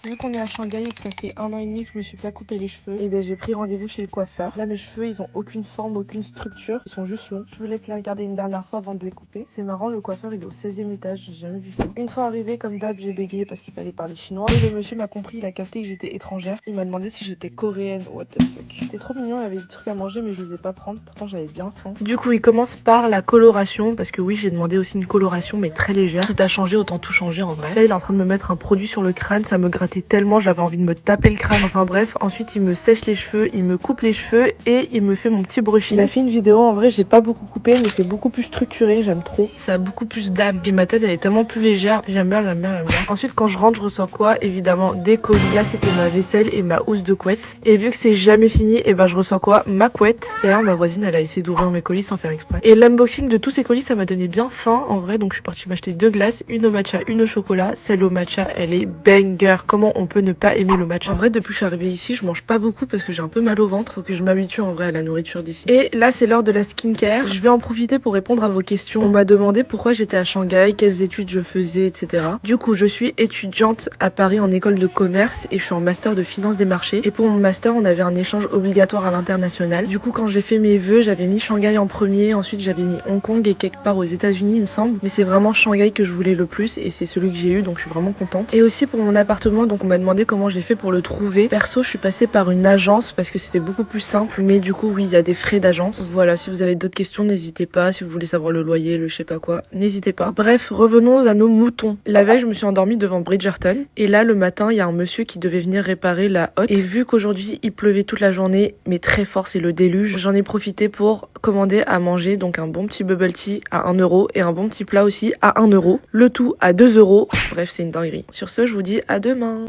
Vu qu'on est à Shanghai et que ça fait 1 an et demi que je me suis pas coupé les cheveux, et ben j'ai pris rendez-vous chez le coiffeur. Là mes cheveux ils ont aucune forme, aucune structure, ils sont juste longs. Je vous laisse les regarder une dernière fois avant de les couper. C'est marrant, le coiffeur il est au 16e étage, j'ai jamais vu ça. Une fois arrivé comme d'hab j'ai bégayé parce qu'il fallait parler chinois. Et le monsieur m'a compris, il a capté que j'étais étrangère. Il m'a demandé si j'étais coréenne, what the fuck. C'était trop mignon, il y avait des trucs à manger mais je les ai pas prendre, pourtant j'avais bien faim. Du coup il commence par la coloration, parce que oui j'ai demandé aussi une coloration mais très légère. Quitte à changer, autant tout changer en vrai. Là il est en train de me mettre un produit sur le crâne, ça me grattait tellement, j'avais envie de me taper le crâne. Enfin bref, ensuite il me sèche les cheveux, il me coupe les cheveux et il me fait mon petit brushing. Il a fait une vidéo, en vrai j'ai pas beaucoup coupé mais c'est beaucoup plus structuré, j'aime trop. Ça a beaucoup plus d'âme et ma tête elle est tellement plus légère, j'aime bien, j'aime bien, j'aime bien. Ensuite quand je rentre je reçois quoi? Évidemment des colis. Là c'était ma vaisselle et ma housse de couette. Et vu que c'est jamais fini, et ben je reçois quoi? Ma couette. D'ailleurs ma voisine elle a essayé d'ouvrir mes colis sans faire exprès. Et l'unboxing de tous ces colis ça m'a donné bien faim en vrai, donc je suis partie m'acheter 2 glaces, une au matcha, une au chocolat. Celle au matcha elle est banger. Comment on peut ne pas aimer le matcha? En vrai depuis que je suis arrivée ici je mange pas beaucoup parce que j'ai un peu mal au ventre, faut que je m'habitue en vrai à la nourriture d'ici. Et là c'est l'heure de la skincare. Je vais en profiter pour répondre à vos questions. On m'a demandé pourquoi j'étais à Shanghai, quelles études je faisais, etc. Du coup je suis étudiante à Paris en école de commerce et je suis en master de finance des marchés. Et pour mon master on avait un échange obligatoire à l'international. Du coup quand j'ai fait mes vœux j'avais mis Shanghai en premier, ensuite j'avais mis Hong Kong et quelque part aux États-Unis il me semble. Mais c'est vraiment Shanghai que je voulais le plus et c'est celui que j'ai eu, donc je suis vraiment contente. Et aussi pour mon appartement, donc on m'a demandé comment j'ai fait pour le trouver. Perso je suis passée par une agence parce que c'était beaucoup plus simple, mais du coup oui il y a des frais d'agence. Voilà, si vous avez d'autres questions n'hésitez pas, si vous voulez savoir le loyer, le je sais pas quoi, n'hésitez pas. Bref, revenons à nos moutons. La veille je me suis endormie devant Bridgerton et là le matin il y a un monsieur qui devait venir réparer la hotte. Et vu qu'aujourd'hui il pleuvait toute la journée mais très fort, c'est le déluge, j'en ai profité pour commander à manger, donc un bon petit bubble tea à 1 euro et un bon petit plat aussi à 1 euro, le tout à 2 euros. Bref c'est une dinguerie. Sur ce je vous dis à demain.